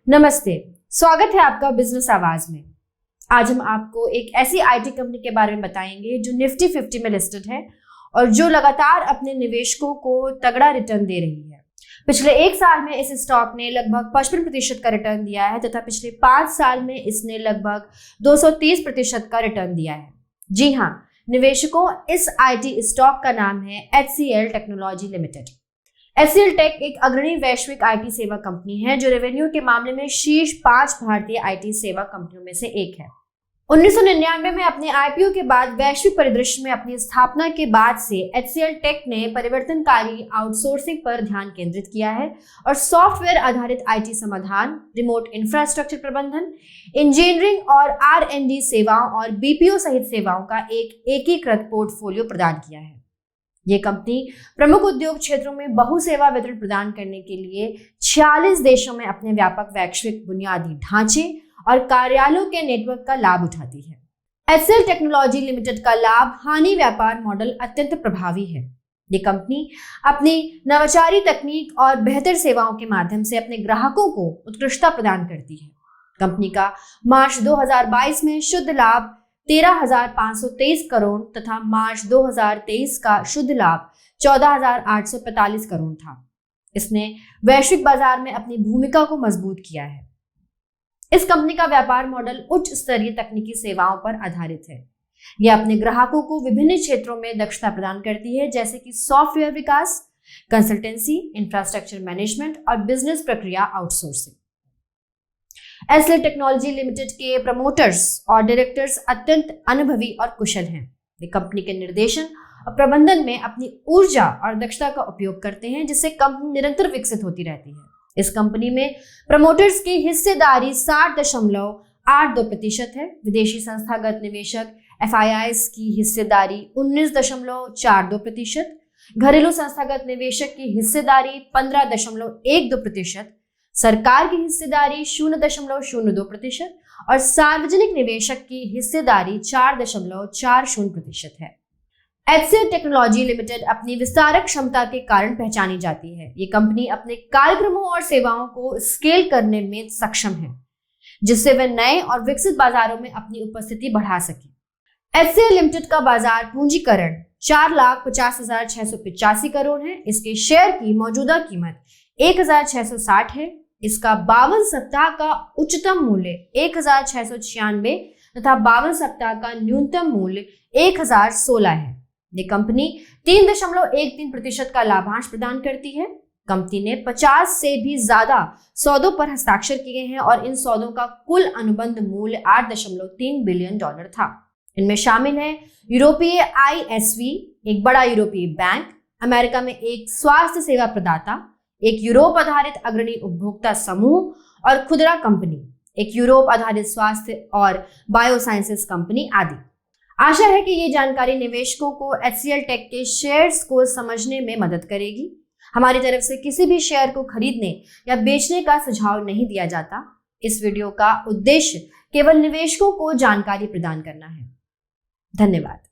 नमस्ते, स्वागत है आपका बिजनेस आवाज में। आज हम आपको एक ऐसी आईटी कंपनी के बारे में बताएंगे जो निफ्टी 50 में लिस्टेड है और जो लगातार अपने निवेशकों को तगड़ा रिटर्न दे रही है। पिछले एक साल में इस स्टॉक ने लगभग 55% का रिटर्न दिया है तथा पिछले 5 साल में इसने लगभग 230% का रिटर्न दिया है। जी हाँ, निवेशकों, इस आईटी स्टॉक का नाम है HCL technology limited. HCL tech एक अग्रणी वैश्विक आईटी सेवा कंपनी है जो रेवेन्यू के मामले में शीर्ष 5 भारतीय आईटी सेवा कंपनियों में से एक है। 1999 में अपने आईपीओ के बाद वैश्विक परिदृश्य में अपनी स्थापना के बाद से HCL टेक ने परिवर्तनकारी आउटसोर्सिंग पर ध्यान केंद्रित किया है और सॉफ्टवेयर आधारित आईटी समाधान, रिमोट इंफ्रास्ट्रक्चर प्रबंधन, इंजीनियरिंग और R&D सेवाओं और बीपीओ सहित सेवाओं का एक एकीकृत पोर्टफोलियो प्रदान किया है। ये कंपनी प्रमुख उद्योग क्षेत्रों में बहुसेवा वितरण प्रदान करने के लिए 46 देशों में अपने व्यापक वैश्विक बुनियादी ढांचे और कार्यालयों के नेटवर्क का लाभ उठाती है। HCL टेक्नोलॉजी लिमिटेड का लाभ हानि व्यापार मॉडल अत्यंत प्रभावी है। ये कंपनी अपनी नवाचारी तकनीक और बेहतर सेवाओं के माध्यम से अपने ग्राहकों को उत्कृष्टता प्रदान करती है। कंपनी का मार्च 2022 में शुद्ध लाभ 13,523 करोड़ तथा मार्च 2023 का शुद्ध लाभ 14,845 करोड़ था। इसने वैश्विक बाजार में अपनी भूमिका को मजबूत किया है। इस कंपनी का व्यापार मॉडल उच्च स्तरीय तकनीकी सेवाओं पर आधारित है। यह अपने ग्राहकों को विभिन्न क्षेत्रों में दक्षता प्रदान करती है, जैसे कि सॉफ्टवेयर विकास, कंसल्टेंसी, इंफ्रास्ट्रक्चर मैनेजमेंट और बिजनेस प्रक्रिया आउटसोर्सिंग। HCL टेक्नोलॉजी लिमिटेड के प्रमोटर्स और डायरेक्टर्स अत्यंत अनुभवी और कुशल हैं। वे कंपनी के निर्देशन और प्रबंधन में अपनी ऊर्जा और दक्षता का उपयोग करते हैं, जिससे कंपनी निरंतर विकसित होती रहती है। इस कंपनी में प्रमोटर्स की हिस्सेदारी 60.82% है। विदेशी संस्थागत निवेशक FIIs की हिस्सेदारी 19.42%, घरेलू संस्थागत निवेशक की हिस्सेदारी 15.12%, सरकार की हिस्सेदारी 0.02% और सार्वजनिक निवेशक की हिस्सेदारी 4.40% है। HCL टेक्नोलॉजी लिमिटेड अपनी विस्तारक क्षमता के कारण पहचानी जाती है। ये कंपनी अपने कार्यक्रमों और सेवाओं को स्केल करने में सक्षम है, जिससे वे नए और विकसित बाजारों में अपनी उपस्थिति बढ़ा सके। HCL लिमिटेड का बाजार पूंजीकरण 4,50,685 करोड़ है। इसके शेयर की मौजूदा कीमत 1,660 है। इसका 52 सप्ताह का उच्चतम मूल्य 1,696 तथा 52 सप्ताह का न्यूनतम मूल्य 1,016 है। ये कंपनी 3.13% का लाभांश प्रदान करती है। कंपनी ने 50 से भी ज्यादा सौदों पर हस्ताक्षर किए हैं और इन सौदों का कुल अनुबंध मूल्य $8.3 बिलियन था। इनमें शामिल है यूरोपीय ISV, एक बड़ा यूरोपीय बैंक, अमेरिका में एक स्वास्थ्य सेवा प्रदाता, एक यूरोप आधारित अग्रणी उपभोक्ता समूह और खुदरा कंपनी, एक यूरोप आधारित स्वास्थ्य और बायोसाइंसेस कंपनी आदि। आशा है कि ये जानकारी निवेशकों को HCL टेक के शेयर्स को समझने में मदद करेगी। हमारी तरफ से किसी भी शेयर को खरीदने या बेचने का सुझाव नहीं दिया जाता। इस वीडियो का उद्देश्य केवल निवेशकों को जानकारी प्रदान करना है। धन्यवाद।